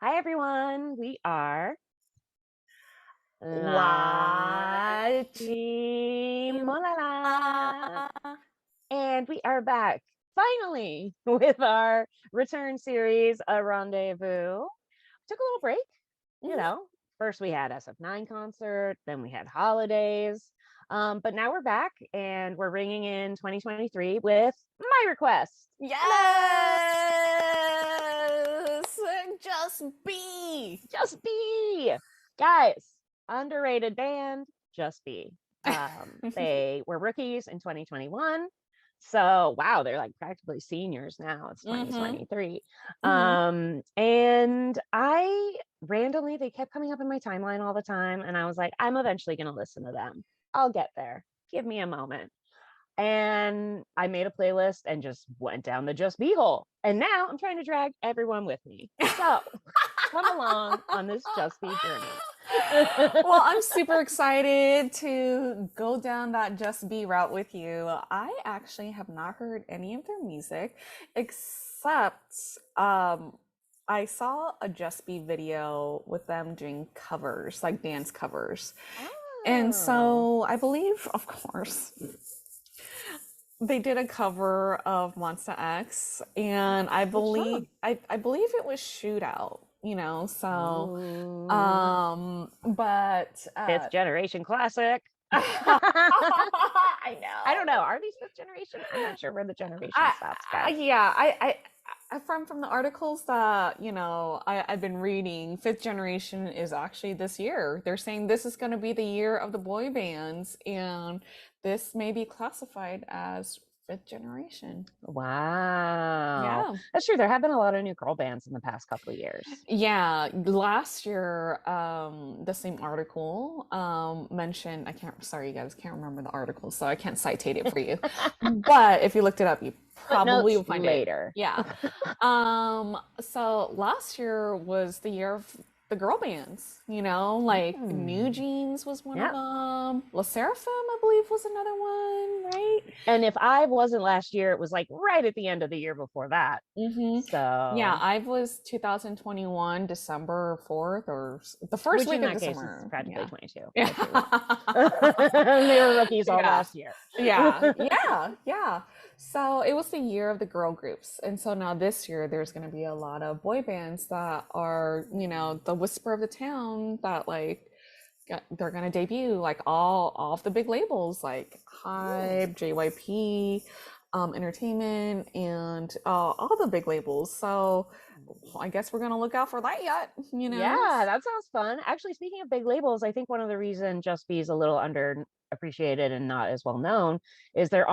Hi, everyone. We are LaChiMoLaLa. LaChiMoLaLa. And we are back finally with our return series, A Rendezvous. Took a little break, you Mhm. know. First, we had SF9 concert, then we had holidays. But now we're back and we're ringing in 2023 with my request. Hello, Yes! Just be. Just Be. Guys, underrated band, Just Be. They were rookies in 2021. So wow, they're like practically seniors now. It's Mm-hmm. 2023. Mm-hmm. And I randomly they kept coming up in my timeline all the time. And I was like, I'm eventually gonna listen to them. I'll get there. Give me a moment. And I made a playlist and just went down the Just Be hole. And now I'm trying to drag everyone with me. So come along on this Just Be journey. Well, I'm super excited to go down that Just Be route with you. I actually have not heard any of their music except I saw a Just Be video with them doing covers, like dance covers. And Oh, so I believe, of course, they did a cover of Monster X, and I which believe song? I believe it was Shootout, so Ooh, but fifth generation classic. I I don't know. know. Are these fifth generation? I'm not sure where the generation stops, guys. Yeah, from the articles that I've been reading, fifth generation is actually this year. They're saying this is going to be the year of the boy bands, and this may be classified as fifth generation. Wow. Yeah. That's true. There have been a lot of new girl bands in the past couple of years. Yeah, last year, the same article mentioned, I can't, sorry, you guys, can't remember the article, so I can't citate it for you. But if you looked it up, you probably Footnotes will find it. later. Yeah. So last year was the year of the girl bands, like New Mm. Jeans was one of Yeah. them. La Seraphim, I believe, was another one, right? And if I wasn't last year, it was like right at the end of the year before that. Yeah, So, I was 2021, December 4th or the first which week in of that case is December. practically Yeah. 22 Yeah. if we want. They were rookies all Yeah. last year. Yeah. Yeah. Yeah. So it was the year of the girl groups. And so now this year there's going to be a lot of boy bands that are, the whisper of the town that like they're going to debut like all of the big labels like Ooh. Hype, JYP, Entertainment, and all the big labels. So I guess we're going to look out for that yet. Yeah, that sounds fun. Actually, speaking of big labels, I think one of the reasons Just Be is a little underappreciated and not as well known is they're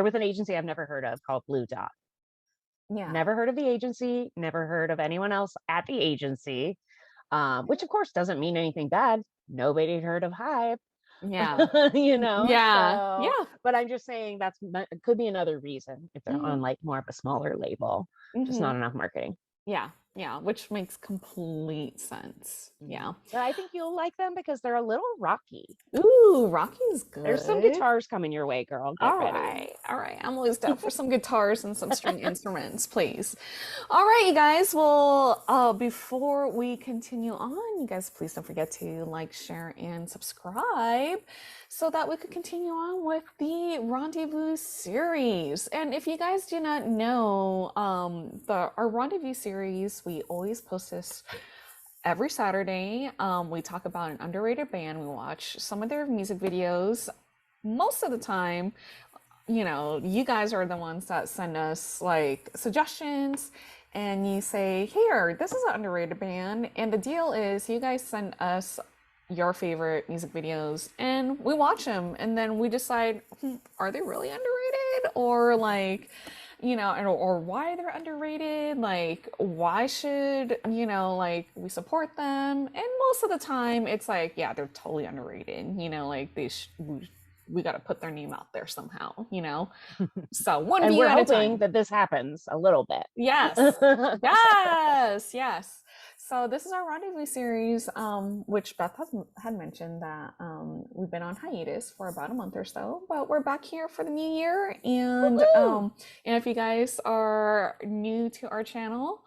with an agency I've never heard of called Blue Dot. Yeah. Never heard of the agency, never heard of anyone else at the agency, which of course doesn't mean anything bad. Nobody had heard of Hype, Yeah. Yeah. so, Yeah. but I'm just saying could be another reason if they're on Hmm. like more of a smaller label, just Hmm. not enough marketing. Yeah. Yeah. Which makes complete sense. Yeah. But I think you'll like them because they're a little rocky. Ooh, Rocky's There's some good. guitars coming your way, girl. Get All ready. right. All right. I'm always down for some guitars and some string instruments, please. All right, you guys. Well, before we continue on, you guys, please don't forget to like, share, and subscribe so that we could continue on with the Rendezvous series. And if you guys do not know, our Rendezvous series, we always post this every Saturday. We talk about an underrated band. We watch some of their music videos. Most of the time, you guys are the ones that send us like suggestions and you say, here, this is an underrated band. And the deal is, you guys send us your favorite music videos and we watch them and then we decide, are they really underrated? Or like, or why they're underrated, like why should like we support them. And most of the time it's like, yeah, they're totally underrated, like we got to put their name out there somehow. So one And view we're at a hoping time. that this happens a little bit. Yes. Yes. Yes. So this is our rendezvous series, which Beth had mentioned that we've been on hiatus for about a month or so, but we're back here for the new year. Woohoo! And if you guys are new to our channel,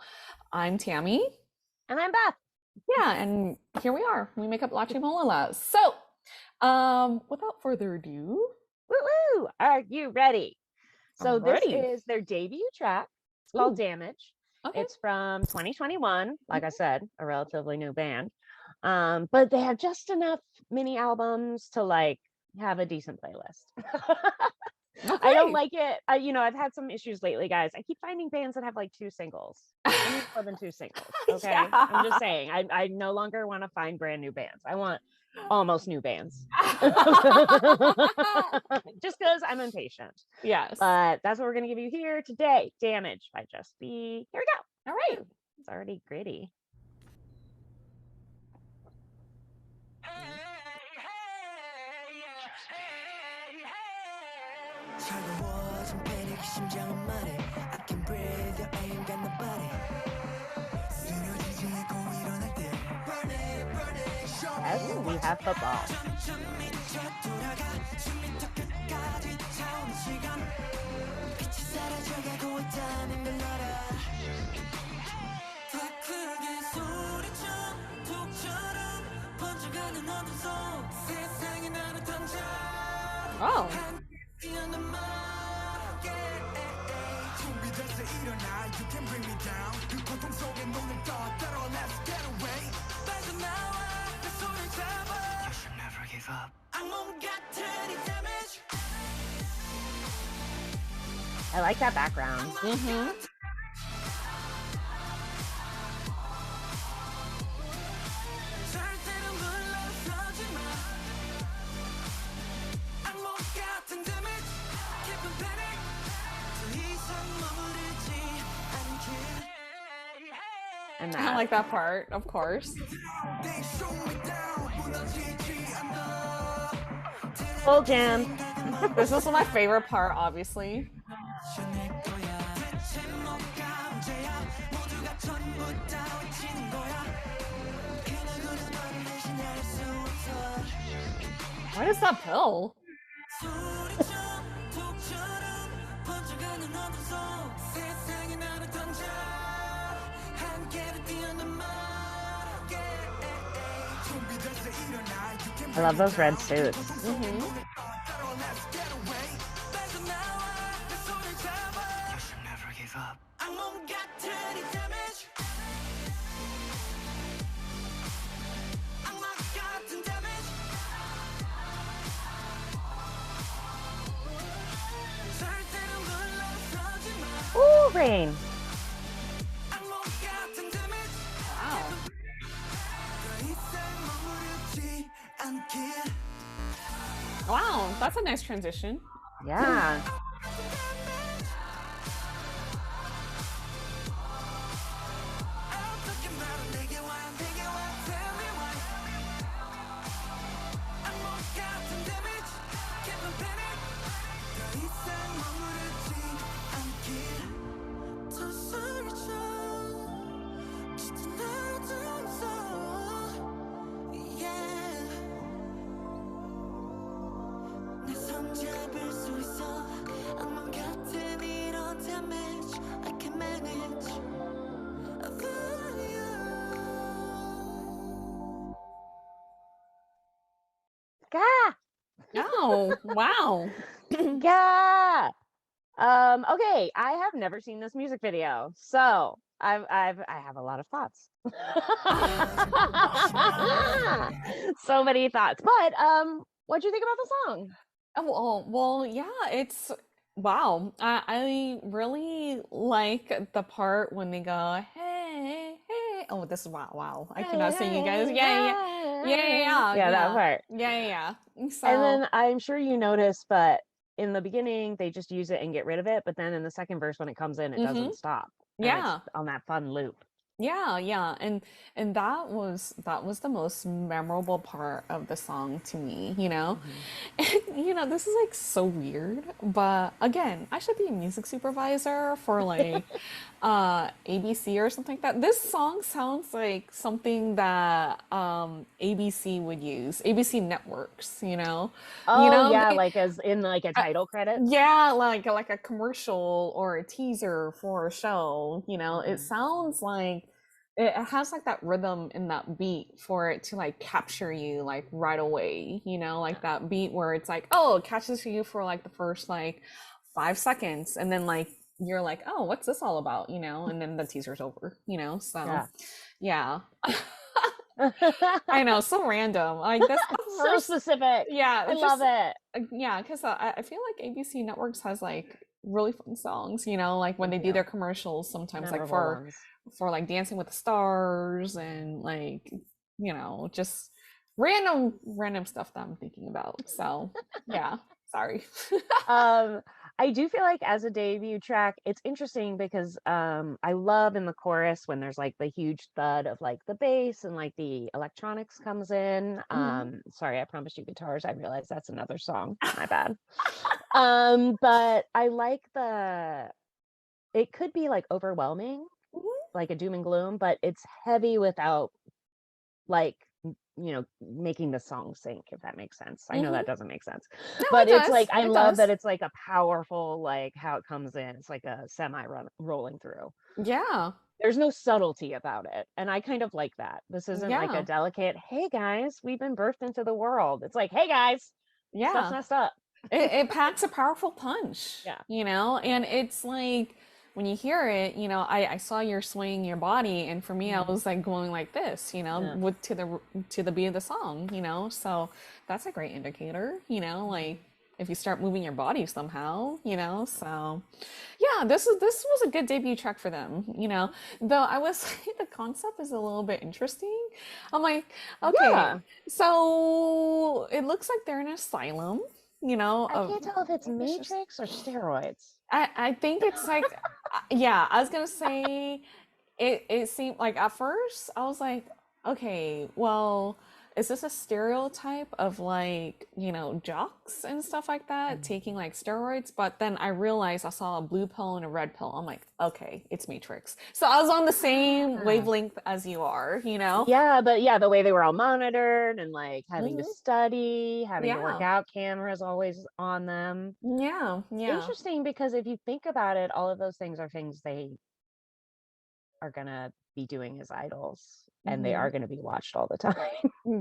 I'm Tammy. And I'm Beth. Yeah, and here we are. We make up LaChiMoLaLa. So, without further ado, Woo woo! Are you ready? So I'm this ready. is their debut track. It's called Ooh, Damage. okay. It's from 2021. Like I Mhm. said, a relatively new band. But they have just enough mini albums to like have a decent playlist. I don't Okay. like it. I've had some issues lately, guys. I keep finding bands that have like two singles. I need more than two singles. Okay. I'm just Yeah. saying, I no longer want to find brand new bands. I want almost new bands. Just because I'm impatient. Yes. But that's what we're going to give you here today. Damage by Just Be. Here we All right. go. Ooh, it's already gritty. 차가워진 패닉 심장은 말해 I can breathe I ain't got nobody 쓰러지지 않고 일어날 때 Burn it, burn it, show me Yes, we have football. 점점 미쳐 돌아가 숨이 턱 끝까지 차오는 시간 빛이 사라져가고 있다는 걸 알아 더 크게 소리쳐 독처럼 번져가는 어둠 속 세상에 나를 던져 Oh. I like that background. Mm-hmm. And I that. like that part, of course. Full jam. This is my favorite part, obviously. What is that pill? I love those red suits. Mm-hmm. Ooh, rain. Wow. Wow, that's a nice transition. Yeah. Gah! Oh, wow. Gah! Okay, I have never seen this music video, so I have a lot of thoughts. So many thoughts. But what'd you think about the song? Well, yeah, it's wow. I really like the part when they go, hey, hey. Oh, this is wow, wow. I cannot sing, you guys. Yeah, yeah, yeah, yeah, yeah, Yeah, that yeah, part. yeah, yeah. Yeah. And So, then I'm sure you noticed, but in the beginning they just use it and get rid of it, but then in the second verse when it comes in, it mm-hmm. doesn't stop. And it's Yeah. on that fun loop. Yeah, yeah, and that was the most memorable part of the song to me, you know? Mhm. And this is like so weird, but again, I should be a music supervisor for like ABC or something like that. This song sounds like something that ABC would use, ABC networks, you know? You Oh know, yeah, they, like as in like a title credit. yeah, like a commercial or a teaser for a show, it Mhm. sounds like it has like that rhythm and that beat for it to like capture you like right away, you know, like that beat where it's like, oh, it catches you for like the first like 5 seconds, and then like you're like, oh, what's this all about, you know, and then the teaser's over, you know, so yeah. I know, so random. Like that's the So first, specific. yeah, I it's love just it. yeah, because I feel like ABC Networks has like really fun songs, you know, like when They they do do. their commercials sometimes like Memorable ones. for like Dancing with the Stars and like, you know, just random stuff that I'm thinking about. So yeah, sorry. I do feel like as a debut track, it's interesting because I love in the chorus when there's like the huge thud of like the bass and like the electronics comes in. Mhm. Sorry, I promised you guitars. I realized that's another song. My bad. But I like it could be like overwhelming, Mhm. like a doom and gloom, but it's heavy without like making the song sink, if that makes sense. I know Mhm. that doesn't make sense, No, it but it's like does. I It love that does. it's like a powerful, like how it comes in, it's like a semi run rolling through. Yeah. There's no subtlety about it, and I kind of like that. This isn't like a Yeah. delicate, hey guys, we've been birthed into the world. It's like, hey guys, stuff's Yeah. messed up. It packs a powerful punch, Yeah. you know, and it's like when you hear it, you know, I saw your swaying your body, and for me, I Mhm. was like going like this, you know, Yeah. with to the beat of the song, you know, so that's a great indicator, you know, like if you start moving your body somehow, you know, so yeah, this was a good debut track for them, you know, though I was say the concept is a little bit interesting. I'm like, okay, Yeah. so it looks like they're in an asylum, you know, I can't tell if it's it's just Matrix or steroids. I think it's like yeah, I was gonna say it seemed like at first I was like, okay, well, is this a stereotype of like, you know, jocks and stuff like that taking like steroids? But then I realized I saw a blue pill and a red pill. I'm like, okay, it's Matrix. So I was on the same Ah. wavelength as you are, you know? Yeah, but yeah, the way they were all monitored and like having to Hmm. study, having to work Yeah. out, cameras always on them. Yeah. Yeah. Interesting because if you think about it, all of those things are things they are gonna be doing as idols and they Hmm. are gonna be watched all the time.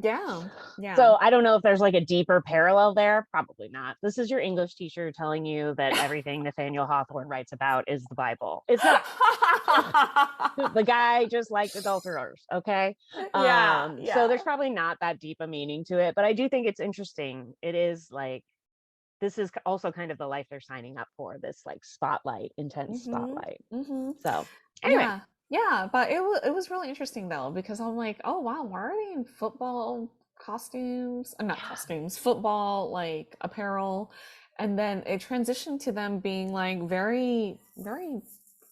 Yeah. Yeah. So I don't know if there's like a deeper parallel there. Probably not. This is your English teacher telling you that everything Nathaniel Hawthorne writes about is the Bible. It's not. The guy just liked adulterers, okay? Yeah, So yeah. there's probably not that deep a meaning to it, but I do think it's interesting. It is like this is also kind of the life they're signing up for, this like spotlight, intense Mhm. spotlight. Mhm. So anyway, Yeah. Yeah, but it was really interesting though because I'm like, "Oh wow, why are they in football costumes? Not yeah, costumes, football like apparel." And then it transitioned to them being like very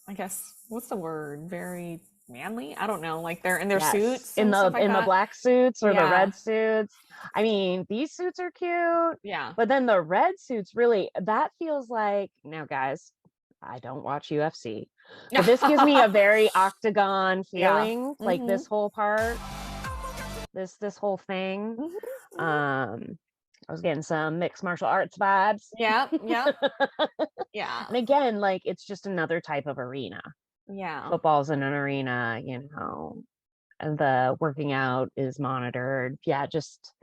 I guess what's the word? Very manly? I don't know. Like they're in their yes, suits in and the stuff like that. black suits or the Yeah. red suits. I mean, these suits are cute, Yeah. but then the red suits really, that feels like, now guys, I don't watch UFC, but this gives me a very octagon Yeah. feeling, like Mhm. this whole part, this whole thing. Mhm. Mhm. um I was getting some mixed martial arts vibes. Yeah. Yeah. Yeah. And again, like it's just another type of arena. Yeah. Football's in an arena, and the working out is monitored. Yeah, just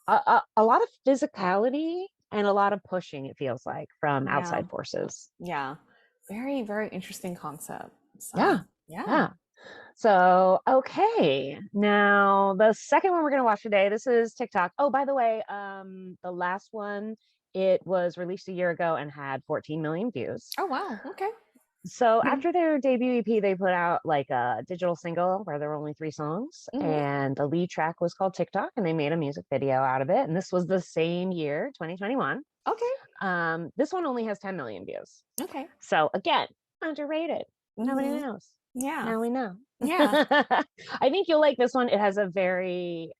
a lot of physicality and a lot of pushing, it feels like, from Yeah. outside forces. Yeah. Very, very interesting concept. Yeah. So, yeah. Yeah. So, okay. Now, the second one we're going to watch today, this is TikTok. Oh, by the way, the last one, it was released a year ago and had 14 million views. Oh, wow. Okay. So after their debut EP, they put out like a digital single where there were only 3 songs, Hmm. and the lead track was called TikTok, and they made a music video out of it. And this was the same year, 2021. Okay. This one only has 10 million views. Okay. So again, underrated. Nobody Hmm. knows. Yeah. Now we know. Yeah. I think you'll like this one. It has a very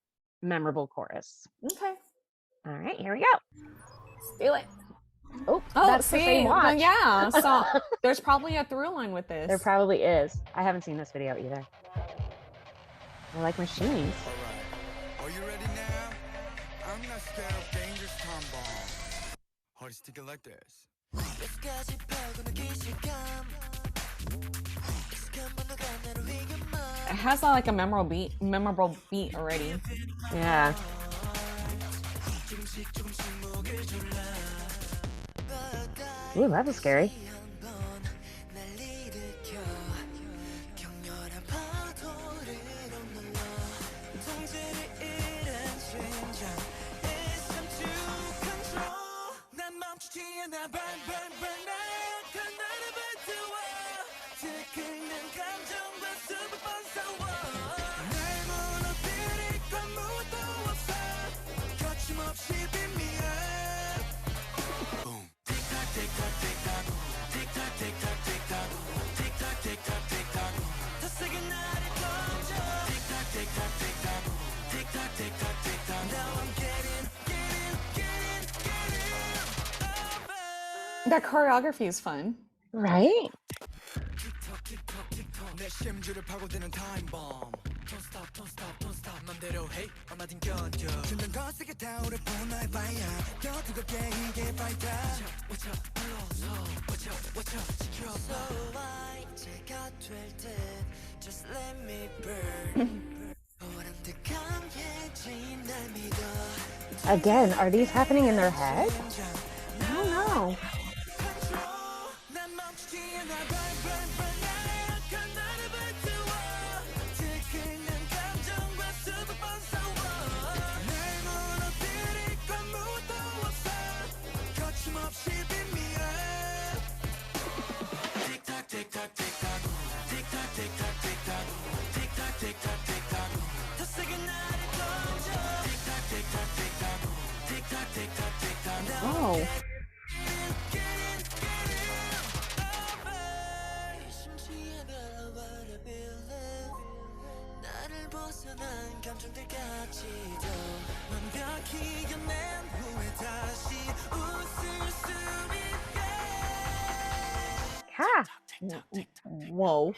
memorable chorus. Okay. All right, here we go. Let's do it. Oh, Oh, that's the see, same well, watch. yeah. So there's probably a through line with this. There probably is. I haven't seen this video either. I like machines. Alright, are you ready now? I'm not scared of dangerous time bomb. How to stick it like this? it has like a memorable beat already. Yeah. Ooh, that was scary. That choreography is fun. Right? 내 심주를 파고드는 time bomb. Don't stop, don't stop, don't stop. 맘대로 해, 얼마든 견뎌. 균등 거세게 타오르는 나의 fire. 더 뜨겁게 이게 fighter. Watch out, 불러서. Watch out, watch out, 지켜봐. So I 제가 될 듯. Just let me burn. 보람듯한 날 믿어. Again, are these happening in their head? I don't know. 난 멈추지 않아. Burn, burn, burn. 나약한 나를 불태워. 들끓는 감정과 수백 번 싸워. 날 무너뜨릴 건 무엇도 없어. 거침없이 빛미어. 틱탁 틱탁 틱탁. 틱탁 틱탁 틱탁. 틱탁 틱탁 틱탁. 더 세게 나를 던져. 틱탁 틱탁 틱탁. 틱탁 틱탁 틱탁. Oh. 나를 벗어난 감정들까지도 완벽히 견낸 후에 다시 웃을 수 있게. Ha! Whoa.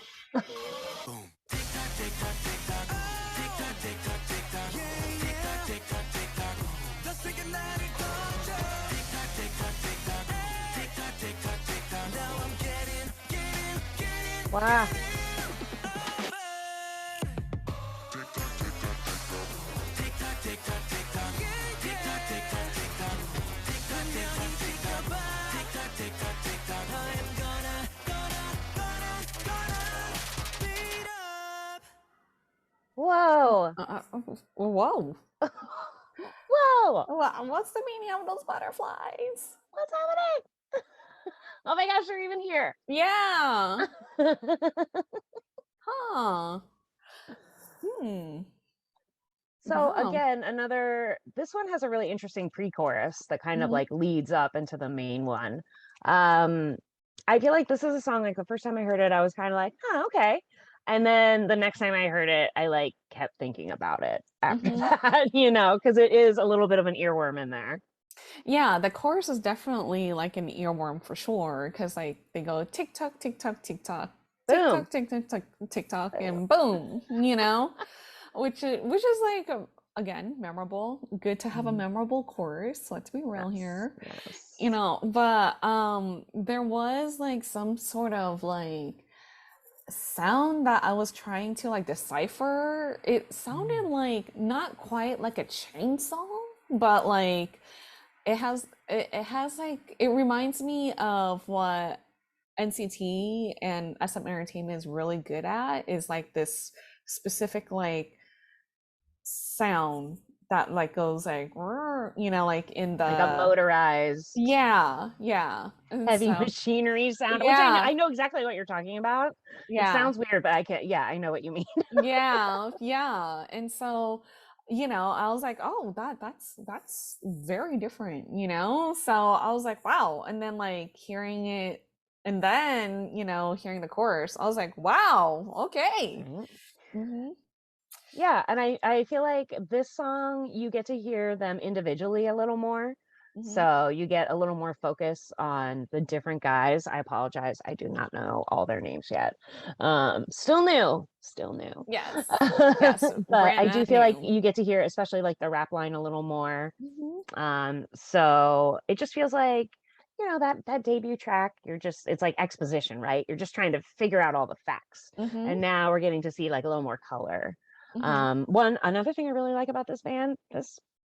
더 세게 나를 던져. Now I'm getting Wow. Whoa. Whoa. Whoa. What's the meaning of those butterflies? What's happening? Oh my gosh, they're even here. Yeah. Huh. Hmm. So Wow. again, this one has a really interesting pre-chorus that kind of Mhm. like leads up into the main one. I feel like this is a song, like the first time I heard it, I was kind of like, oh, okay. And then the next time I heard it, I like kept thinking about it after Mhm. that, because it is a little bit of an earworm in there. Yeah, the chorus is definitely like an earworm for sure, because like they go tick tock, tick tock, tick tock, tick Boom. tock, tick tock, tick tock, and boom, which is like again memorable. Good to have a memorable chorus. Let's be real here, Yes. But there was like some sort of like sound that I was trying to like decipher. It sounded like not quite like a chainsaw, but like it has like it reminds me of what NCT and SM Entertainment is really good at, is like this specific like sound that like goes like like in the Like a motorized yeah and heavy so machinery sound, which yeah I know exactly what you're talking about. It yeah sounds weird, but I know what you mean. yeah and so I was like, oh, that's very different, so I was like, wow. And then like hearing it, and then hearing the chorus, I was like, wow, okay. Right? Yeah, and I feel like this song, you get to hear them individually a little more. So you get a little more focus on the different guys. I apologize, I do not know all their names yet. Still new. Yes, yes, But I do brand feel like new. you get to hear especially like the rap line a little more. Mhm. So it just feels like that debut track, it's like exposition, right? You're just trying to figure out all the facts. Mm-hmm. And now we're getting to see like a little more color. Mm-hmm. Another thing I really like about this band,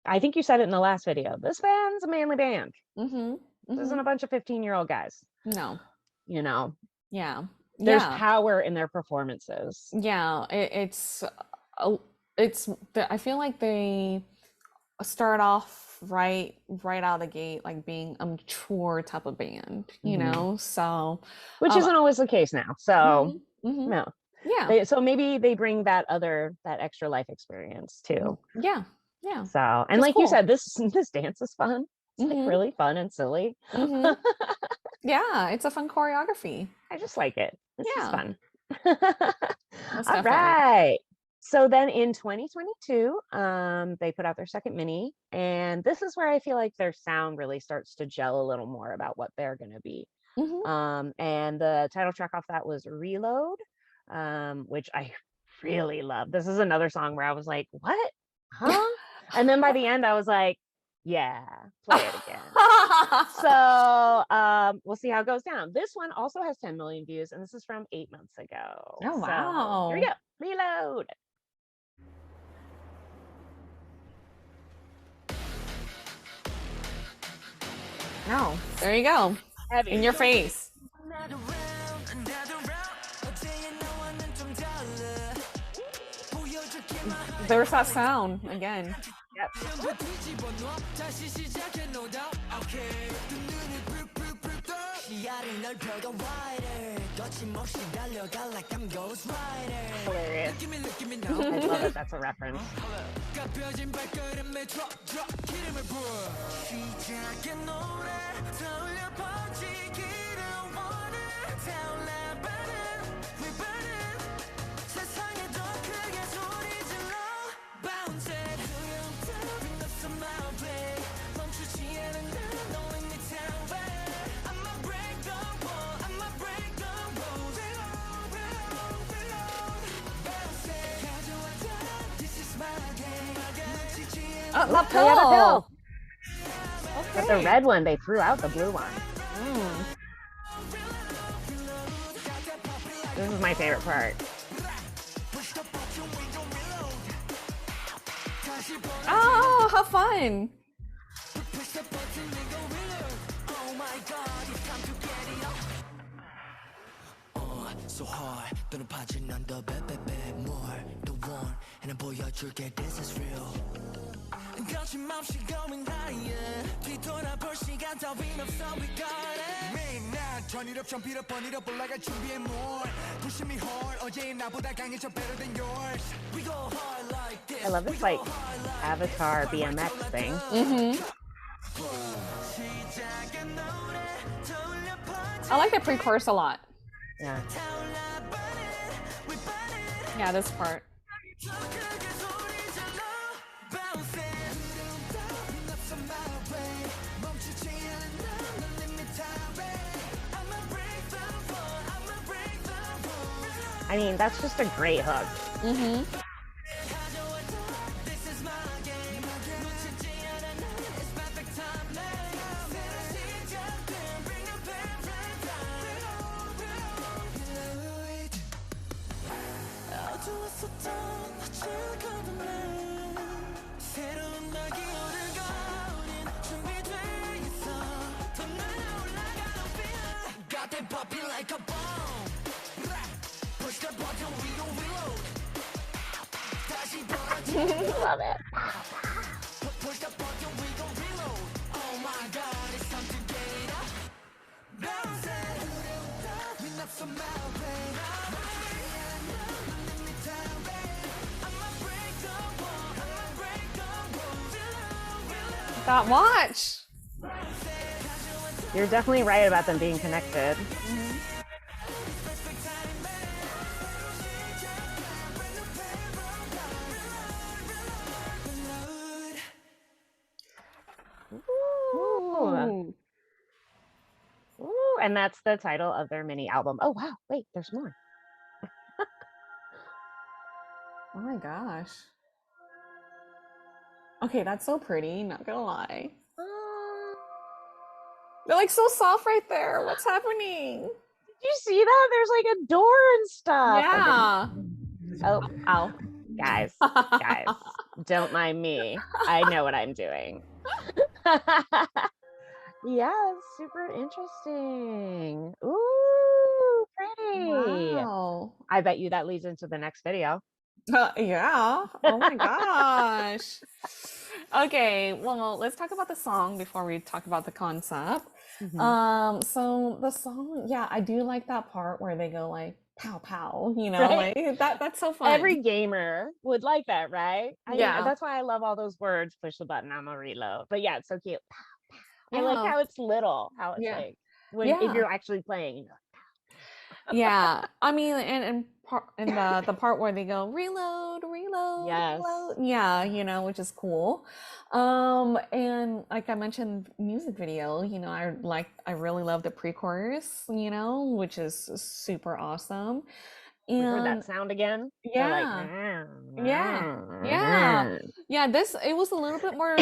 I think you said it in the last video. This band's a manly band. Mm-hmm. This Mm-hmm. isn't a bunch of 15-year-old guys. No. You know, Yeah. there's Yeah. power in their performances. Yeah. I feel like they start off right out of the gate, like being a mature type of band, you Mhm. know? So, Which isn't always the case now. So, mhm, mhm. no. Yeah. So maybe they bring that extra life experience too. Yeah. Yeah. So, and That's like you cool. said, this dance is fun. It's like Mm-hmm. really fun and silly. Mm-hmm. Yeah, it's a fun choreography. I just like it. It's just Yeah, fun. most All definitely. right. So then in 2022, they put out their second mini, and this is where I feel like their sound really starts to gel a little more about what they're going to be. Mm-hmm. And the title track off that was Reload, which I really love. This is another song where I was like, what? Huh? And then by the end, I was like, yeah, play it again. So we'll see how it goes down. This one also has 10 million views, and this is from 8 months ago. Oh, So here we wow. go. Reload. Oh, there you go. Heavy. In your face. Another round, another round. 어제의 너와는 좀 달라. 보여줄게 my There's that sound again. Yep. 전부 뒤집어 놔. 다시 시작해 no doubt. Okay. 두 눈을 붉붉붉 떠. 시야를 넓혀가 wider. 거침없이 달려가 like I'm Ghost Rider. Hilarious. 느낌이 I 나. love it. That's a reference. 가벼진 발걸음에 drop 기름을 부어. 시작의 노래 떠올려 번지기를 원해. 타올라버린 we burning. 세상에 더 크게 소리 질러. Bounce it. Bring up some loud play. 멈추지 않은 난 knowing me down way. I'ma break the wall. I'ma break the rules. Reload, reload. Bounce it. 가져왔다. This is my game. 놓치지 않은 Oh, that They have a pill. pill. But the Okay. red one, they threw out the blue one. Mm. This is my favorite part. Oh, how fun. So hard 너는 파진 않다 baby more the one and 보여줄게 this is real 거침없이 going higher 뒤돌아볼 시간 따윈 없어 we got it 매일 날 turn it up jump it up burn it up 올라갈 준비해 more pushing me hard 어제의 나보다 강해져 better than yours we go hard like this I love this like Avatar BMX thing. Mm-hmm. I like the pre-chorus a lot. Yeah. Yeah, this part. I mean, that's just a great hook. Mm-hmm. Like a bomb. Push the button, we gon' reload. Love it. Push the button, we gon' reload. Oh my god, it's time to get it up. Bounce it. We love some loud pain. I'ma break the wall. I'ma break the rules. That watch. You're definitely right about them being connected. Ooh. Ooh, and that's the title of their mini album. Oh wow, wait, there's more. Oh my gosh. Okay, that's so pretty, not gonna lie. They're like so soft right there. What's happening? Did you see that? There's like a door and stuff. Yeah. Oh, ow. Guys, don't mind me. I know what I'm doing. Yeah, it's super interesting. Ooh, pretty. Wow. I bet you that leads into the next video. Yeah. Oh my gosh. Okay, well, let's talk about the song before we talk about the concept. Mhm. So the song, yeah, I do like that part where they go like pow pow, Right? like that's so fun. Every gamer would like that, right? I mean, Yeah. that's why I love all those words. Push the button, I'm a reload. But yeah, it's so cute. I like Yeah. how it's little, how it's Yeah. like when if Yeah. you're actually playing. Yeah. I mean, and part in the part where they go reload, reload, Yes. reload. Yeah, which is cool. And like I mentioned, music video, I really love the pre-chorus, which is super awesome. We heard And that sound again. The like yeah, yeah, yeah, yeah. This it was a little bit more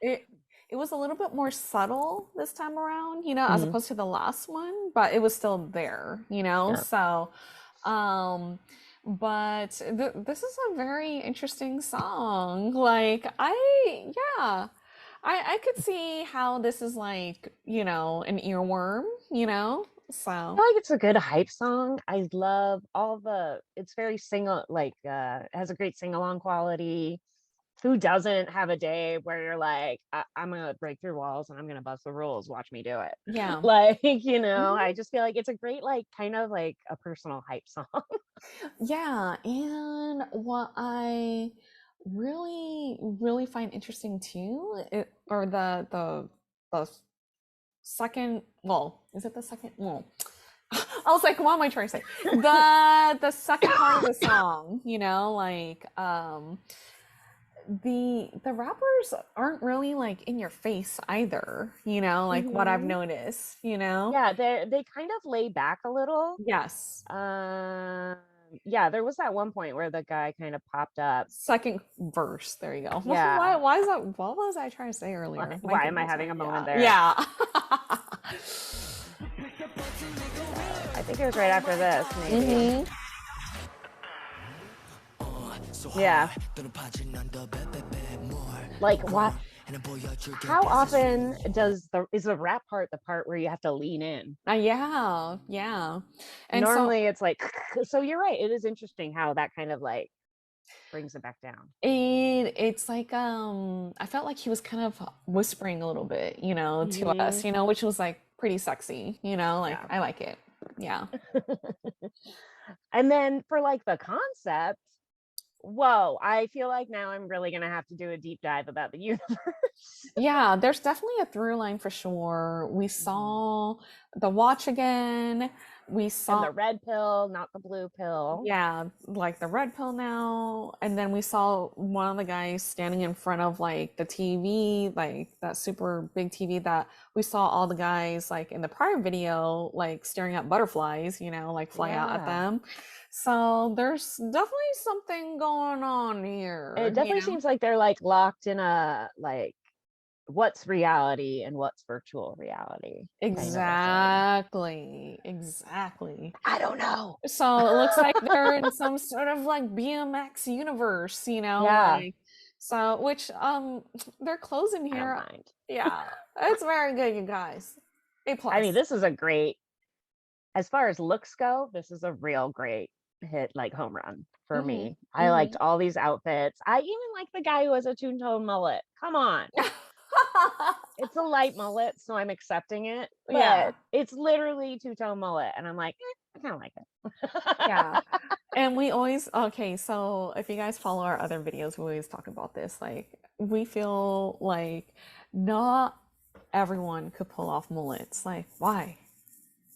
it it was a little bit more subtle this time around, as Mhm. opposed to the last one, but it was still there, Yeah. So, um, but this is a very interesting song. Like yeah, I could see how this is like, an earworm, I So, feel like it's a good hype song. I love all it's very single, like has a great sing-along quality. Who doesn't have a day where you're like, I'm gonna break through walls and I'm gonna bust the rules, watch me do it. yeah. Like, Mhm. I just feel like it's a great, like, kind of like a personal hype song. Yeah, and what I really, really find interesting too, or the second, well, is it the second? Well, I was like, what am I trying to say? The second part of the song, like the rappers aren't really like in your face either, like what I've Mhm. noticed, Yeah, they kind of lay back a little. Yes. Um, yeah, there was that one point where the guy kind of popped up. Second verse. There you go. Why, Yeah. why is that? What was I trying to say earlier? My Why am I goodness. having a moment Yeah. there? Yeah. I think it was right after this, maybe. hmm Yeah. Like what? How often is the rap part the part where you have to lean in? yeah. Yeah. And so Normally it's like, so you're right. It is interesting how that kind of like brings it back down. it's like I felt like he was kind of whispering a little bit, to us, Hmm. which was like pretty sexy, like Yeah. I like it. Yeah. And then for like the concept, whoa, I feel like now I'm really gonna have to do a deep dive about the universe. Yeah, there's definitely a through line for sure. We Mhm. saw the watch again. We And saw the red pill, not the blue pill. Yeah, like the red pill now. And then we saw one of the guys standing in front of like the TV, like that super big TV that we saw all the guys like in the prior video, like staring at butterflies, like fly out at Yeah. them. So there's definitely something going on It here, definitely seems like they're like locked in a like what's reality and what's virtual reality kind of a thing. Exactly, exactly. I don't know. So it looks like they're in some sort of like BMX universe, Yeah, like so which they're closing I don't here. mind. Yeah, it's very good, you guys. A I mean, plus. this is a great, as far as looks go, this is a real great hit, like home run for hmm me. I liked hmm all these outfits. I even like the guy who has a two-tone mullet. Come on. It's a light mullet, so I'm accepting it, Yeah, but it's literally two-tone mullet. And I'm like, I kind of like yeah. it. And we always okay, so if you guys follow our other videos, we always talk about this. Like we feel like not everyone could pull off mullets. Like why?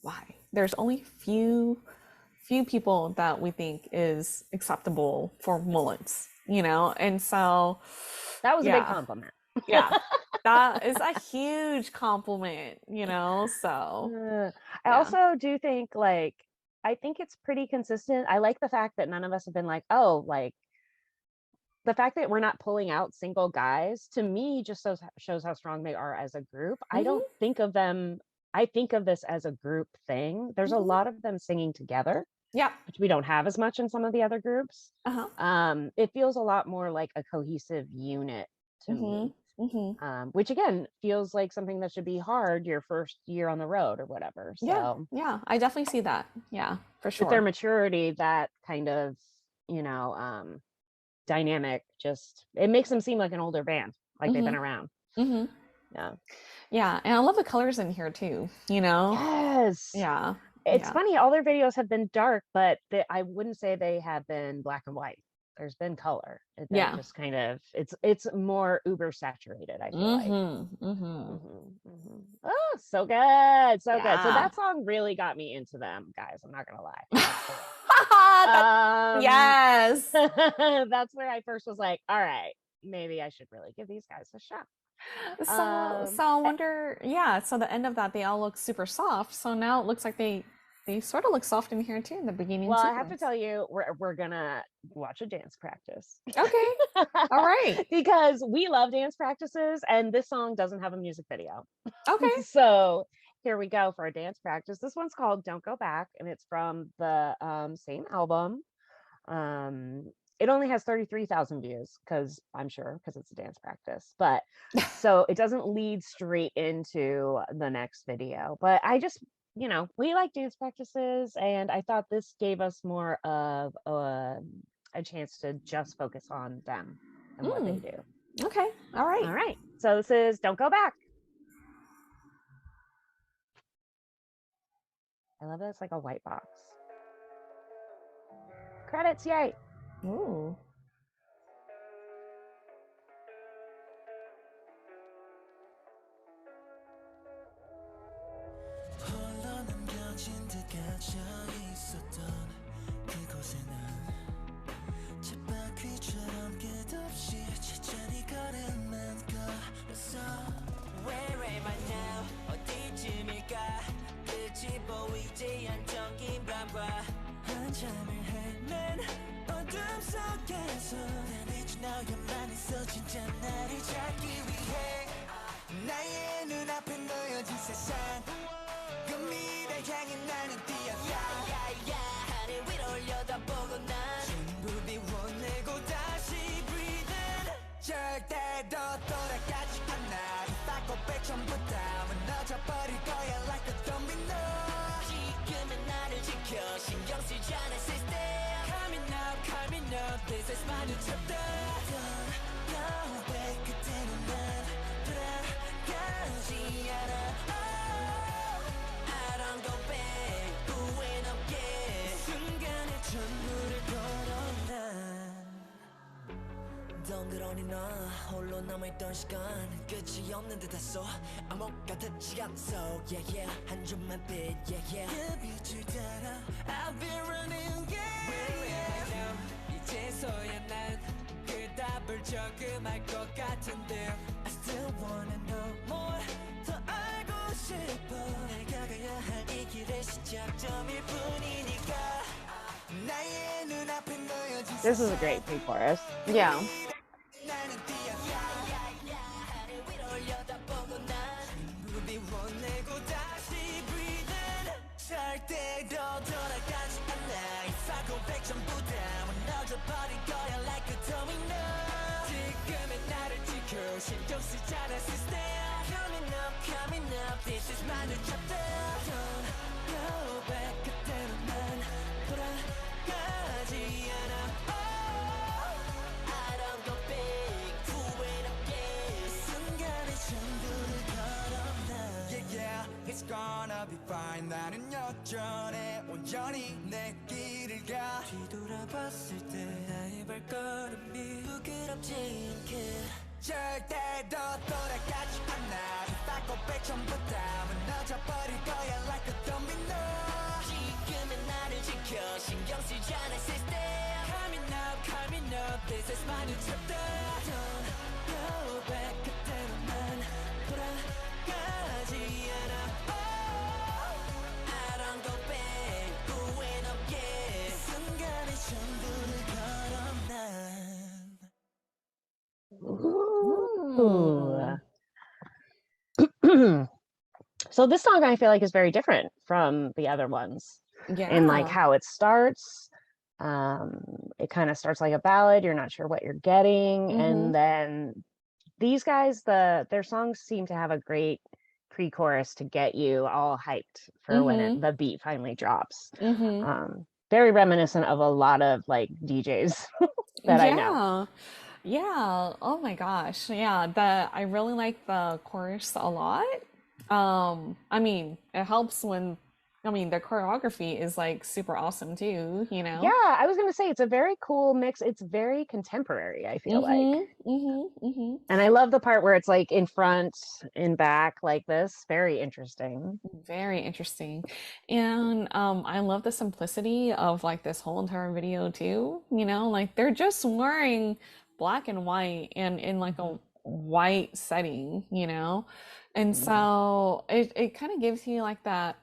Why? There's only few people that we think is acceptable for mullets, And so, That was a big yeah, compliment. yeah, that is a huge compliment, So, I yeah, also do think like I think it's pretty consistent. I like the fact that none of us have been like, oh, like the fact that we're not pulling out single guys, to me, just shows how strong they are as a group. I don't think of them, I think of this as a group thing. There's a lot of them singing together, Yeah. which we don't have as much in some of the other groups. Uh-huh. It feels a lot more like a cohesive unit to me. Which again feels like something that should be hard your first year on the road or whatever. So Yeah, I definitely see that. Yeah, for with their sure. maturity, that kind of, dynamic, just it makes them seem like an older band, like they've been around. Yeah. Yeah, and I love the colors in here too, you know? Yes. Yeah. It's funny, all their videos have been dark, but I wouldn't say they have been black and white. There's been color. They're just kind of, it's more uber saturated, I feel like. Oh, so good. So good. So that song really got me into them, guys. I'm not gonna lie. Yes. That's where I first was like, all right, maybe I should really give these guys a shot. So I wonder, so the end of that, they all look super soft. So now it looks like they sort of look soft in here too in the beginning. Well, I have to tell you, we're gonna watch a dance practice. Okay. All right. Because we love dance practices, and this song doesn't have a music video. Okay. So here we go for a dance practice. This one's called Don't Go Back, and it's from the same album. It only has 33,000 views, because it's a dance practice, but so it doesn't lead straight into the next video. But I just, we like dance practices, and I thought this gave us more of a chance to just focus on them and what they do. Okay. All right. So this is Don't Go Back. I love that it's like a white box. Credits, yay. Ooh. 한참을 헤맨 어둠 속에서 난 이제 너야만 있어 진짜 나를 찾기 위해 나의 눈앞에 놓여진 세상 그 미래 향해 나는 뛰어가 하늘 위로 올려다보고 난 전부 비워내고 다시 breathe in 절대로 돌아가지 않아 이 고백 전부 다 무너져버릴 거야 like a domino 지금의 나를 지켜 신경 쓰지 않아 system coming up this is my new chapter Don't go back 그때는 난 돌아가지 않아 I don't go back 후회는 없게 순간의 전부를 걸어 난 덩그러니 너 홀로 남아있던 시간 끝이 없는 듯했어 암흑 같았지 않소 한 줌만 빛 그 빛을 따라 I've been running Where am I now 이제서야 난 그 답을 적음할 것 같은데 I still wanna know more 더 알고 싶어 내가 가야 할 이 길의 시작점일 뿐이니까 나의 눈앞에 놓여진 This is a great pre-chorus. Yeah. Coming up, this is my new chapter. Don't go back, 그때로 난 돌아가지 않아. I don't go back, 후회는 없게 순간의 전부를 걸어 난 Yeah, it's gonna be fine 나는 여전해 온전히 내 길을 가 뒤돌아봤을 때 나의 발걸음이 부끄럽지 않게 절대로 돌아가지 않아 이 고백 전부 다 무너져버릴 거야 like a domino 지금의 나를 지켜 신경 쓰지 않아 system coming up this is my new chapter Don't go back 그때로 난 돌아가지 않아 I don't go back 후회는 없게 순간의 전부를 걸어 난 So this song I feel like is very different from the other ones in like Yeah. how it starts. It kind of starts like a ballad. You're not sure what you're getting, Mm-hmm. and then these guys, their songs seem to have a great pre-chorus to get you all hyped for when Mm-hmm. the beat finally drops. Mm-hmm. Very reminiscent of a lot of like DJs that I know. Yeah. Yeah. Oh my gosh. Yeah. I really like the chorus a lot. I mean, it helps when, I mean, the choreography is like super awesome too, you Yeah, know? I was gonna say it's a very cool mix. It's very contemporary, I feel like. Mm-hmm. Mm-hmm. Mm-hmm. And I love the part where it's like in front, in back, like this. Very interesting. Very interesting. And I love the simplicity of like this whole entire video too. You know, like they're just wearing black and white and in like a white setting, you know? And Mhm. so it kind of gives you like that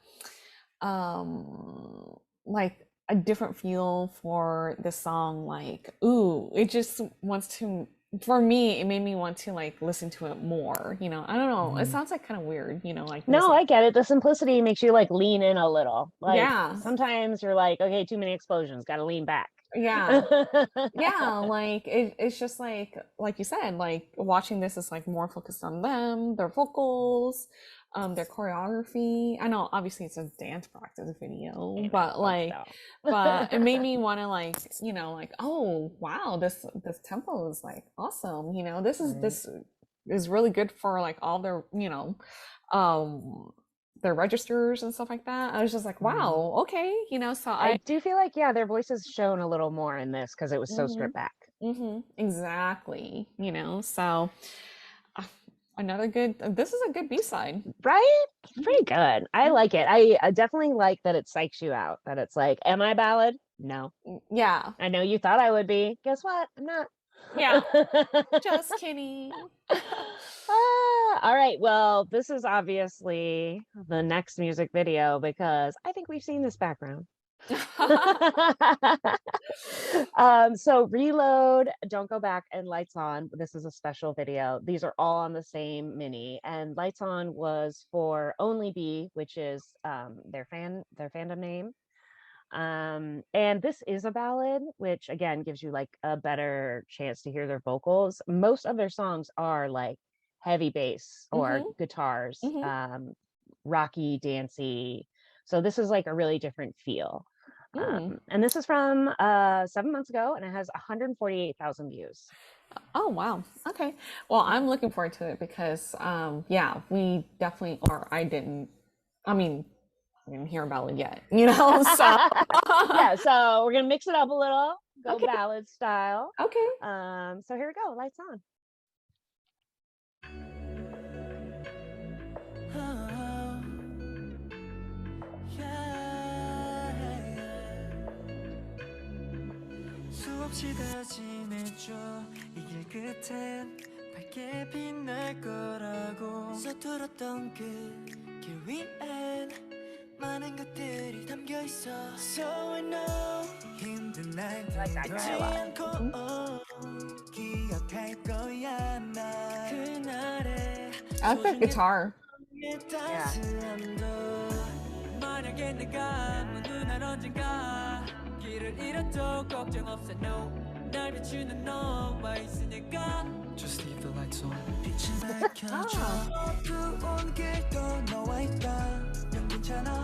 like a different feel for the song. Like, ooh, it just wants to, for me, it made me want to like listen to it more, you know. I don't know, it Mhm. sounds like kind of weird, you know, like there's No, like, I get it. The simplicity makes you like lean in a little. Like yeah, sometimes you're like, okay, too many explosions, got to lean back. yeah, yeah, like it's just like you said, like watching this is like more focused on them, their vocals, their choreography. I know obviously it's a dance practice video, I but know, but like, but it made me want to like, you know, like, oh wow, this tempo is like awesome, you know, Right. this is really good for like all their, you know, um their registers and stuff like that. I was just like, Mhm. wow, okay, you know, so I I, do feel like, yeah, their voices shone a little more in this because it was so mhm. stripped back. Exactly, you know, so uh, another good, this is a good B-side. Right? It's Mhm, pretty good. I mhm. like it. I definitely like that it psychs you out, that it's like, am I a ballad? No. Yeah, I know you thought I would be. Guess what? I'm not. yeah, just kidding. All right. Well, this is obviously the next music video because I think we've seen this background. So Reload, Don't Go Back, and Lights On. This is a special video. These are all on the same mini. And Lights On was for Only Be, which is their fandom name. And this is a ballad, which again gives you like a better chance to hear their vocals. Most of their songs are like heavy bass or Hmm. guitars, Hmm. rocky, dancey. So this is like a really different feel. Mm. And this is from 7 months ago, and it has 148,000 views. Oh wow. Okay. Well, I'm looking forward to it because yeah, we definitely, or I didn't, I mean, I didn't hear about it yet, you know, so Yeah, so we're gonna mix it up a little, go okay. ballad style. Okay. So here we go, lights on. 수없이 다짐했죠 이 길 끝엔 밝게 빛날 거라고 서툴었던 그 길 위엔 많은 것들이 담겨 있어 So I know 힘든 날 두렵지 않고 기억할 거야 나 그날의 I like the guitar. 따스함도 만약에 내가 묻는 날 언젠가 길을 잃어도 걱정 없어 no 날 비추는 너와 있으니까 Just leave the lights on 빛을 밝혀줘 어두운 길도 너와 있다 넌 괜찮아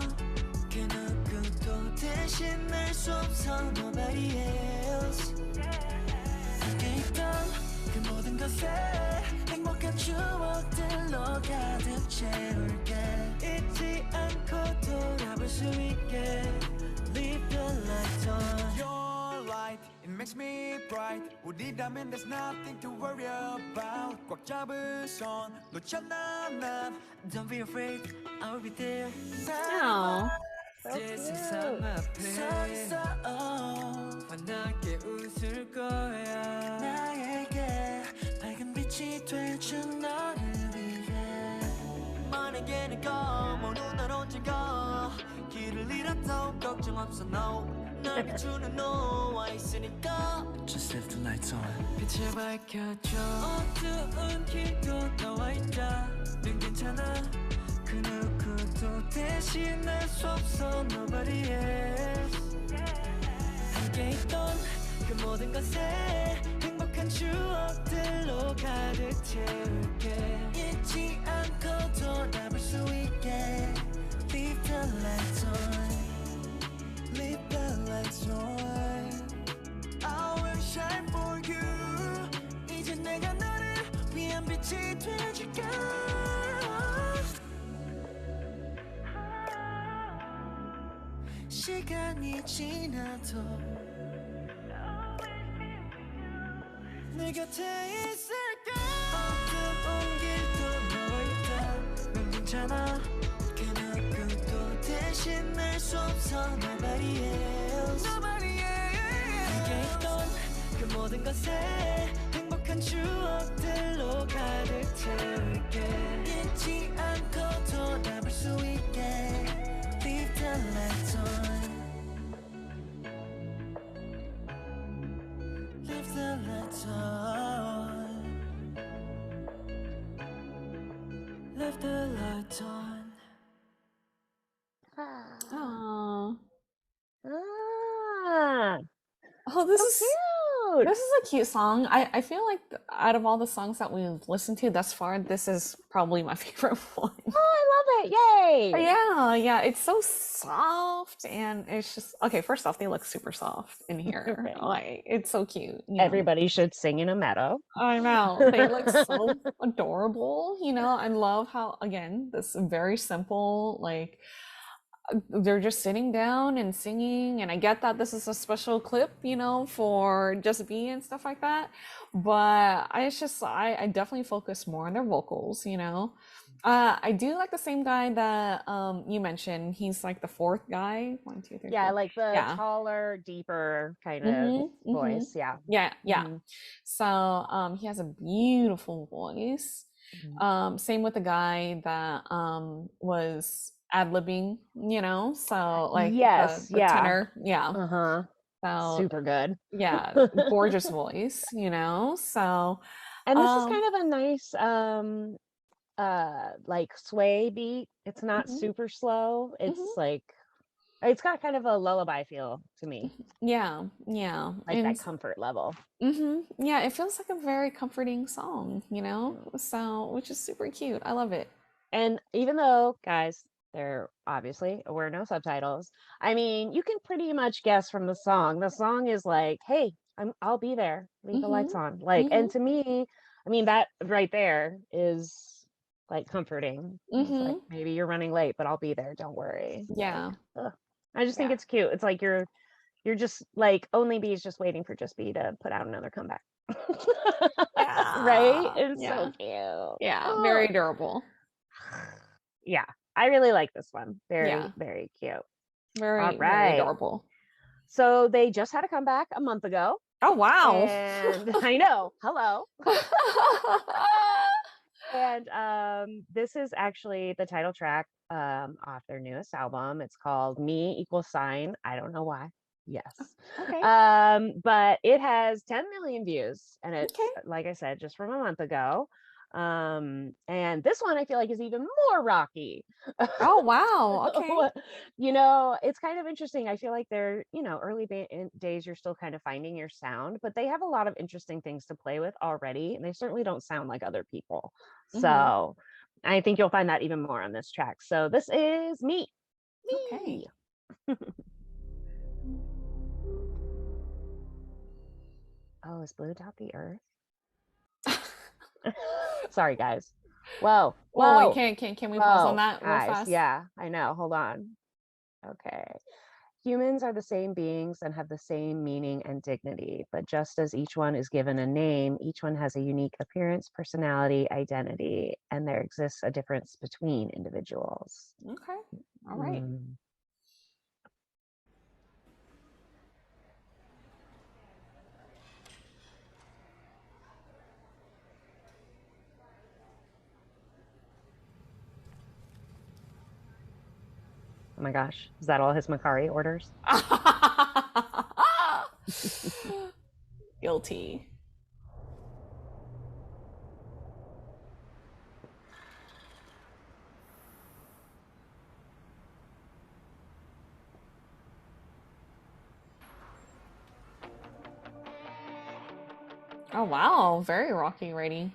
그 누구도 대신할 수 없어 Nobody else 함께 있던 그 모든 것에 행복한 추억들로 가득 채울게 잊지 않고 돌아볼 수 있게 Leave the lights on Your light, it makes me bright 우리라면 there's nothing to worry about 꽉 잡은 손 놓쳤나 난 Don't be afraid, I'll be there Oh. So cute. 세상 앞에 서 있어 환하게 웃을 거야 나에게 밝은 빛이 돼준 너를 위해 만약에 내가 먼 날 언젠가 길을 잃어도 걱정 없어 no 날 비추는 너와 있으니까 Just leave the lights on 빛을 밝혀줘 어두운 길도 너와 있다 넌 괜찮아 그 누구도 아무도 대신할 수 없어 nobody else 함께 있던 그 모든 것에 행복한 추억들로 가득 채울게 잊지 않고 돌아볼 수 있게 Leave the lights on Leave the lights on I will shine for you 이제 내가 너를 위한 빛이 돼줄게 시간이 지나도 내 곁에 있을게 어두운 길도 너와 있다 넌 괜찮아 그 누구도 대신할 수 없어 nobody else 함께 있던 그 모든 것에 행복한 추억들로 가득 채울게 잊지 않고 돌아볼 수 있게 Leave the lights on Leave the lights on Leave the lights on Aww. Ah, Oh, this so is cute. this is a cute song. I feel like out of all the songs that we've listened to thus far, this is probably my favorite one. Oh, I love it. Yay. Yeah, it's so soft and it's just okay, first off, they look super soft in here. Thanks. Like it's so cute. You know. Everybody should sing in a meadow. I know. They look so adorable. I love how again, this very simple, like they're just sitting down and singing, and I get that this is a special clip, for Just Be and stuff like that. But I definitely focus more on their vocals. I do like the same guy that you mentioned. He's like the fourth guy. One, two, three, Yeah, four. like the Yeah. taller, deeper kind of Mm-hmm, voice. Yeah. yeah. Mhm. So he has a beautiful voice. Same with the guy that was ad-libbing, so like Yes, the yeah. tenor. Yeah. Uh-huh. So Super good. yeah, gorgeous voice, so And this is um kind of a nice like sway beat. It's not mhm, super slow. mhm, It's got kind of a lullaby feel to me, yeah, like and that comfort level. yeah, it feels like a very comforting song, so which is super cute. I love it. And even though, guys, there obviously were no subtitles, I mean, you can pretty much guess from the song. The song is like, "Hey, I'll be there. Leave the lights Mhm, on." Like, and mhm, to me, I mean, that right there is like comforting. It's like mhm, maybe you're running late, but I'll be there. Don't worry. Like, yeah, ugh. I just think yeah, it's cute. It's like you're just like Only B is just waiting for Just B to put out another comeback. Right? yeah, It's so yeah, cute. yeah, very Oh. adorable. Yeah, I really like this one. Very, Yeah, very cute. All very, very right. adorable. So they just had a comeback a month ago. Oh wow. And I know, hello. And this is actually the title track off their newest album. It's called Me Equals Sign. I don't know why. Yes. Okay. But it has 10 million views, and it's Okay. like I said, just from a month ago. And this one I feel like is even more rocky. Oh wow. Okay. It's kind of interesting. I feel like they're, early days, you're still kind of finding your sound, but they have a lot of interesting things to play with already, and they certainly don't sound like other people. Mhm. So I think you'll find that even more on this track. So this is Me. Okay. Oh, is Blue Dot the Earth? Sorry, guys. Whoa. Well, wait, can we pause on Whoa, that real guys. fast? Yeah, I know. Hold on. Okay. Humans are the same beings and have the same meaning and dignity, but just as each one is given a name, each one has a unique appearance, personality, identity, and there exists a difference between individuals. Okay. All right. Oh my gosh, is that all his Macari orders? Guilty. Oh wow, very rocky ready.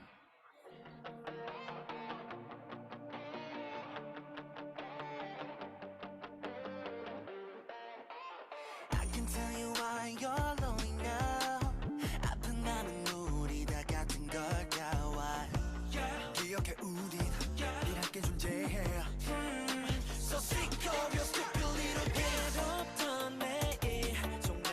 I can tell you why you're lonely now. 아픈 나는 우리 다 같은 걸까? Why? 기억해 우린 함께 존재해. So sick of your stupid little games. 없던 매일 정말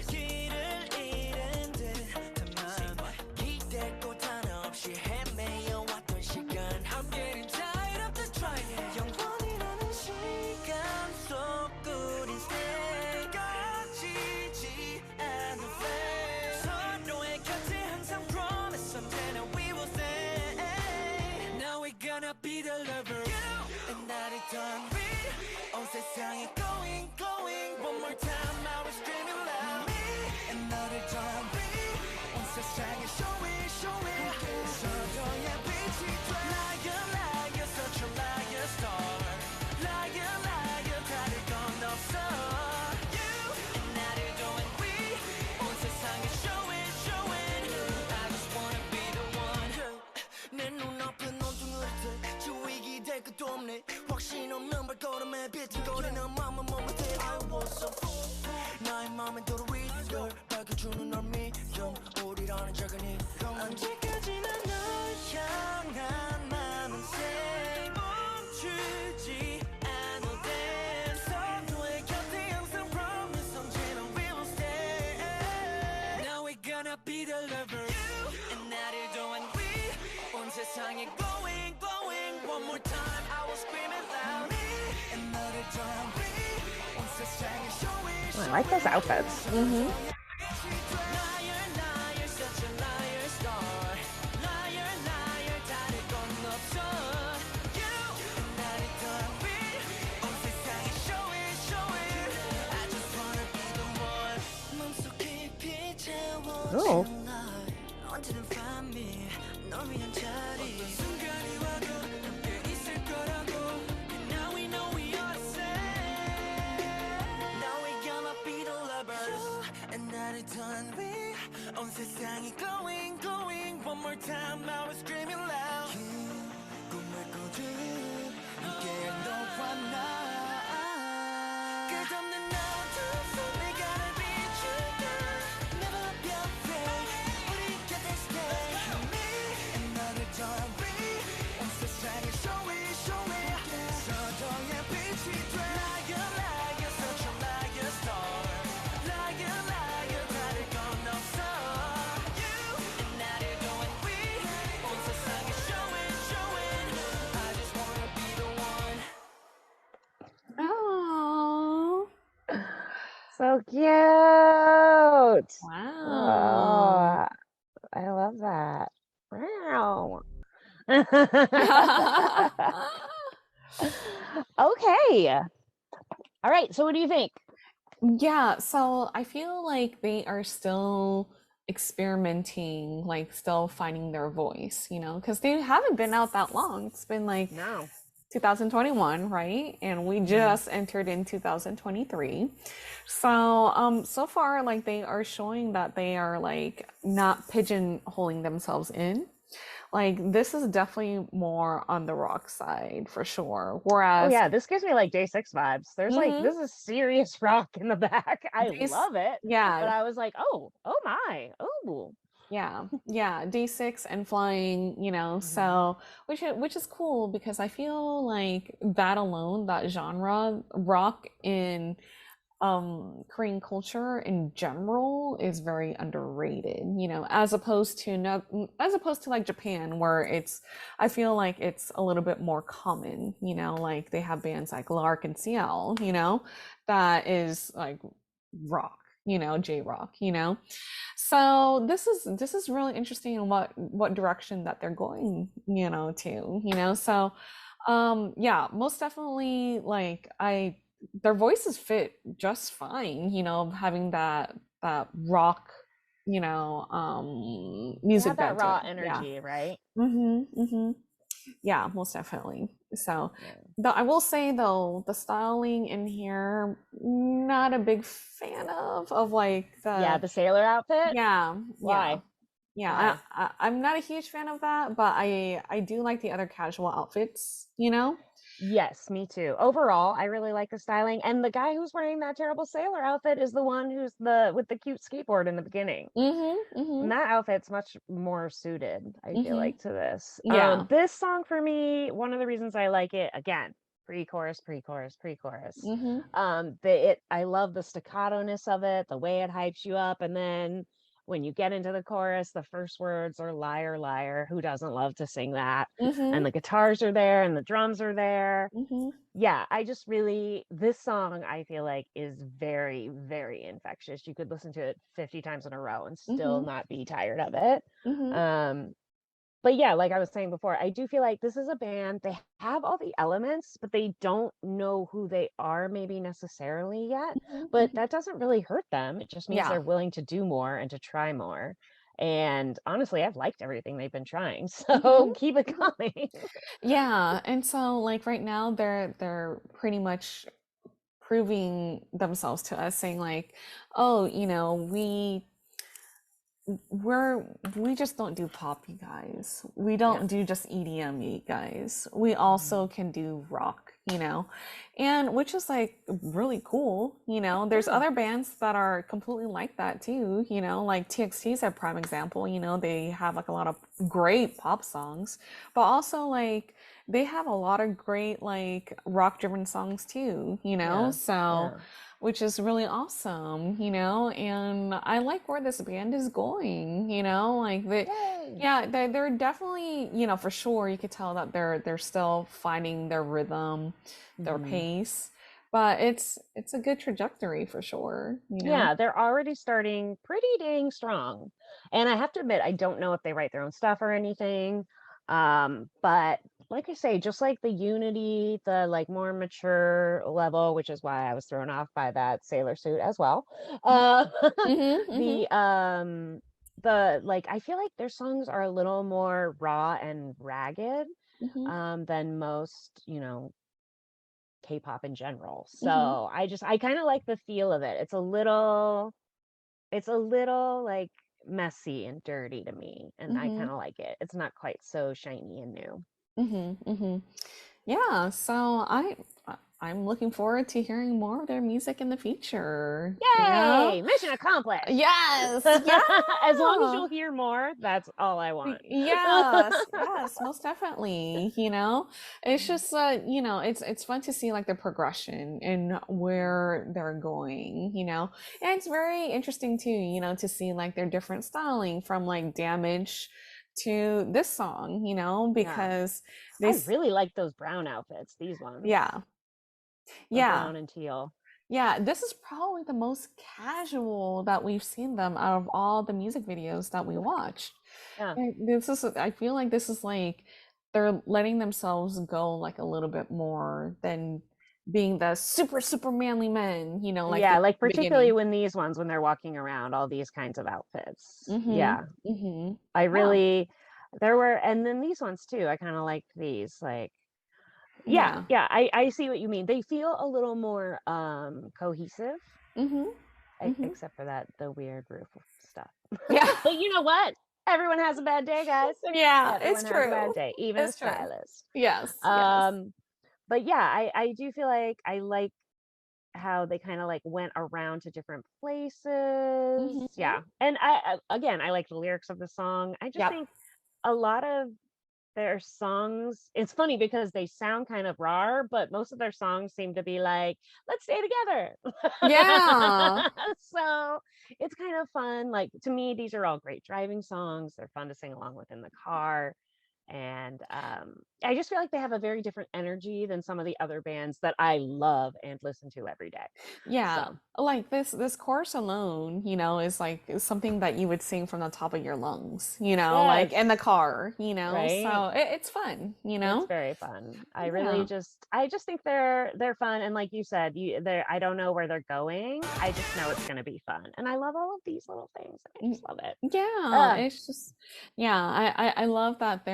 길을 잃은 듯한 기대고 단 없이 헤매여 왔던 시간. I'm getting tired of the trying. 영원이라는 시간 속 우린 stay 꺼지지 않는 flame. 서로의 곁에 항상 promise 언제나 we will stay. Now we're gonna be the lovers. And that is done. 온 세상에 going, going. One more time I was screaming loud. And 너를 done. 온 세상에 show it, show it. 서로의 빛이 돼. Liar, liar, such a liar star. Liar, liar, 다를 건 없어. You and 나를 doing we. 온 세상에 show it, show it. I just wanna be the one. 내 눈앞에 온종일 듯 주위기 될 것도 없네. 확신 없는 발걸음에 비틀거리는 맘은 머뭇해. I was so fool. 나의 맘엔 도로 reader 밝혀주는 널 믿음 우리라는 작은 이름. 언제까지나 널 향한 마음은 say 멈추지 않을 때. 서로의 곁에 항상 promise 언제나 we will stay. Now we're gonna be the lovers. And 나를 doing we. 온 세상에 glowing, glowing. One more time I will scream it loud. And 너를 doing we. 온 세상에 show it. Oh, I like those outfits. Mm-hmm. Liar, liar, such a liar star. Liar, liar, 다를 건 없어. You and 나를 doing we. 온 세상에 show it, show it. I just wanna be the one. 맘속 깊이 Ooh. 채워지는 날. 언제든 find me. 널 위한 자리. 어떤 순간이 와도 함께 있을 거라고. And now we know we are the same. Now we gonna be the lovers. And 나를 doing we. 온 세상이 glowing, glowing. One more time I was screaming loud. 꿈을 꾸듯 함께한 너와 나. 끝없는 어둠 속 내가 널 비추듯. Never be afraid. 우리 곁에 stay. Me and 너를 doing we. 온 세상에 show it, show it. 서로의 빛이 돼. Liar, liar, such a liar star. Liar, liar, 다를 건 없어. You and 나를 doing we. 온 세상에 show it, show it. I just wanna be the one. Oh, So cute. wow. Oh, I love that. Wow. Okay. All right. So what do you think? Yeah, so I feel like they are still experimenting, like still finding their voice, because they haven't been out that long. It's been like No. 2021, right? And we just entered in 2023. So, so far, like they are showing that they are like not pigeonholing themselves in. Like this is definitely more on the rock side for sure. Oh Whereas, yeah, this gives me like day 6 vibes. There's like Mhm. this is serious rock in the back. I Day s- love it. But yeah, I was like, oh my. Oh. yeah, D6 and flying, so which is cool because I feel like that alone, that genre, rock in Korean culture in general is very underrated, as opposed to no, as opposed to like Japan where I feel like it's a little bit more common, like they have bands like Lark and CL, that is like rock, J-rock, So this is really interesting in what direction that they're going, to, so yeah, most definitely like their voices fit just fine, having that rock, They music have that bent to raw it. Yeah. energy, right? Yeah, most definitely. So, Yeah. though I will say though, the styling in here, not a big fan of like Yeah, the the sailor outfit. yeah, Why? Yeah, Yeah. I'm not a huge fan of that, but I do like the other casual outfits, you know? Yes, me too. Overall, I really like the styling. And the guy who's wearing that terrible sailor outfit is the one who's the with the cute skateboard in the beginning. Mm-hmm. Mm-hmm. And that outfit's much more suited, I feel Mm-hmm. like, to this. Yeah. This song for me, one of the reasons I like it, again, pre-chorus, pre-chorus, pre-chorus. Mm-hmm. I love the staccato-ness of it, the way it hypes you up, and then when you get into the chorus, the first words are liar, liar. Who doesn't love to sing that? Mm-hmm. And the guitars are there and the drums are there. Mm-hmm. Yeah, I just really, this song I feel like is very, very infectious. You could listen to it 50 times in a row and still Mm-hmm. not be tired of it. Mm-hmm. Um, but yeah, like I was saying before, I do feel like this is a band, they have all the elements, but they don't know who they are maybe necessarily yet. But Mm-hmm. that doesn't really hurt them. It just means Yeah. they're willing to do more and to try more. And honestly, I've liked everything they've been trying. Mm-hmm. So keep it Mm-hmm. coming. Yeah, and so like right now they're pretty much proving themselves to us saying like, oh, we just don't do pop, you guys. We Yeah. don't do just EDM, you guys. We Mhm. also can do rock, and which is like really cool. There's Yeah. other bands that are completely like that too, like TXT is a prime example. They have like a lot of great pop songs, but also like they have a lot of great like rock driven songs too, Yeah. so Yeah. which is really awesome, and I like where this band is going, like Yay. yeah, they're definitely, for sure you could tell that they're still finding their rhythm, their Mhm. pace, but it's a good trajectory for sure. Yeah, they're already starting pretty dang strong. And I have to admit, I don't know if they write their own stuff or anything. But like I say, just like the Unity, the like more mature level, which is why I was thrown off by that sailor suit as well. Uh Mm-hmm, mm-hmm, the um the like I feel like their songs are a little more raw and ragged mm-hmm, than most, K-pop in general. mm-hmm, So I kind of like the feel of it. It's a little like messy and dirty to me, and I mm-hmm, kind of like it. It's not quite so shiny and new. mm-hmm, mm-hmm. Yeah, so I'm looking forward to hearing more of their music in the future. Yay! Mission accomplished. Yes, As long as yeah. you'll hear more, that's all I want. Yes, yes, most definitely. It's just it's fun to see like the progression and where they're going, And it's very interesting too, to see like their different styling from like Damage to this song, Yeah. because they I s- really like those brown outfits, these ones. yeah. The Yeah. brown and teal. Yeah, this is probably the most casual that we've seen them out of all the music videos that we watched. Yeah. I feel like this is like they're letting themselves go like a little bit more than being the super, super manly men, like Yeah, the like particularly beginning. when they're walking around, all these kinds of outfits. Mm-hmm. Yeah. Mm-hmm. I Yeah. really there were and then these ones too. I kind of liked these like yeah, Yeah. yeah, I see what you mean. They feel a little more cohesive, Mm-hmm. Mm-hmm. except for that the weird roof stuff. Yeah. But you know what? Everyone has a bad day, guys. Yeah, it's Everyone has a bad true. day, even a It's true. stylist. Yes, yes. Um but yeah, I do feel like I like how they kind of like went around to different places. Mm-hmm. Yeah. And again, I like the lyrics of the song. I just Yep. think a lot of their songs, it's funny because they sound kind of raw, but most of their songs seem to be like, let's stay together. Yeah. So it's kind of fun. Like to me, these are all great driving songs. They're fun to sing along with in the car. And I just feel like they have a very different energy than some of the other bands that I love and listen to every day. Yeah, So like this chorus alone, is like something that you would sing from the top of your lungs, like in the yes, car, right. so it's fun, It's very fun. Yeah. I just think they're fun, and like you said, they're I don't know where they're going. I just know it's gonna be fun, and I love all of these little things. I Mm, just love it. yeah, Uh, it's just, yeah, I love that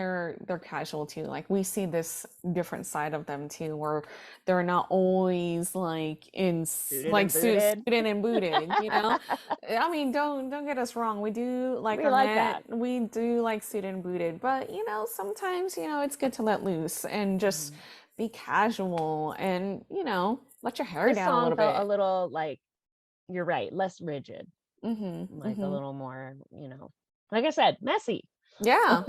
they're casual too. Like we see this different side of them too, where they're not always like Suited like and booted. suited and booted, you know? I mean, don't get us wrong. We do like We our like men, that. we do like suited and booted, but you know, sometimes, you know, it's good to let loose and just Mhm. be casual and, you know, let your hair This down a song little felt a bit. little like, you're right, less rigid, Mm-hmm. like a Mm-hmm. little more, like I said, messy. Yeah.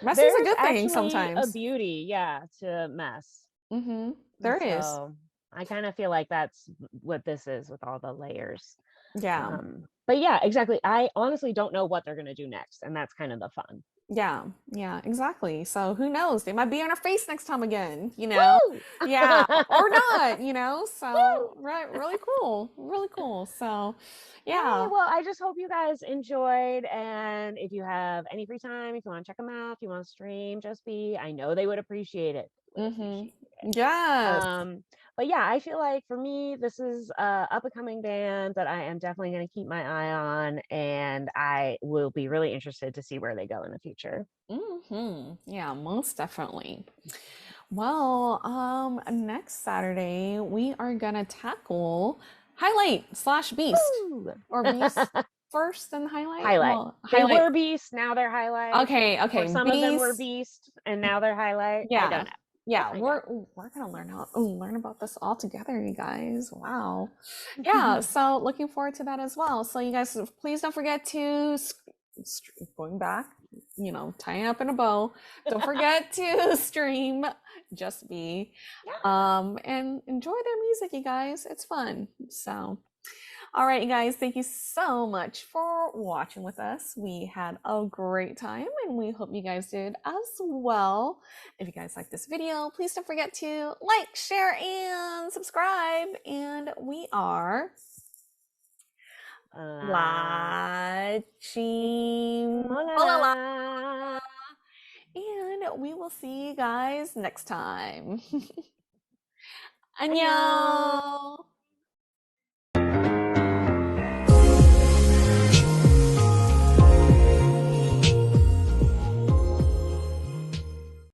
Messy's a There's good thing actually a sometimes. beauty, yeah, to mess. Mm-hmm. There is. So I kind of feel like that's what this is with all the layers. Yeah. But yeah, exactly. I honestly don't know what they're gonna do next, and that's kind of the fun. Yeah, yeah, exactly. So who knows? They might be on our face next time again, you know? Woo! Yeah, or not, you know? So, Woo! right, really cool. Really cool. So, Yay! yeah. Well, I just hope you guys enjoyed. And if you have any free time, if you want to check them out, if you want to stream, just be. I know they would appreciate it. Would appreciate Mm-hmm. Yes. but yeah, I feel like for me, this is a up and coming band that I am definitely going to keep my eye on, and I will be really interested to see where they go in the future. Mm-hmm. Yeah, most definitely. Well, next Saturday we are gonna tackle highlight slash beast Woo! or beast first and highlight. Highlight. Well, They highlight. were Beast, now they're Highlight. Okay, Or okay, some of them were beast. Beast and now they're Highlight. I Yeah, don't know. We'll yeah, find out. we're gonna learn about this all together, you guys. Wow. Yeah, so looking forward to that as well. So you guys, please don't forget to going back, you know, tying up in a bow. Don't forget to stream Just Be, Yeah. and enjoy their music, you guys. It's fun. So. All right, you guys, thank you so much for watching with us. We had a great time and we hope you guys did as well. If you guys like this video, please don't forget to like, share, and subscribe. And we are LaChiMoLaLa. LaChiMoLaLa. And we will see you guys next time. 안녕. 안녕.